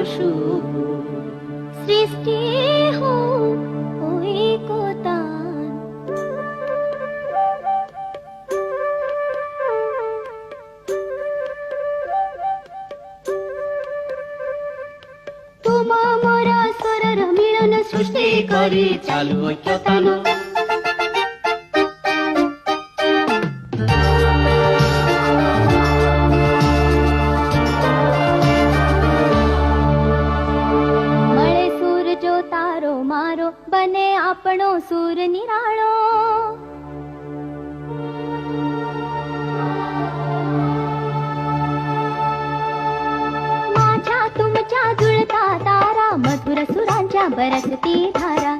शुभ सृष्टी हो एकतान तुम मोर स्वरर मिलन सृष्टि करी चालू ऐक्यतान बने आपणो सूर निराळो माझ्या तुमच्या जुळता तारा मधुर सुरांच्या बरसती धारा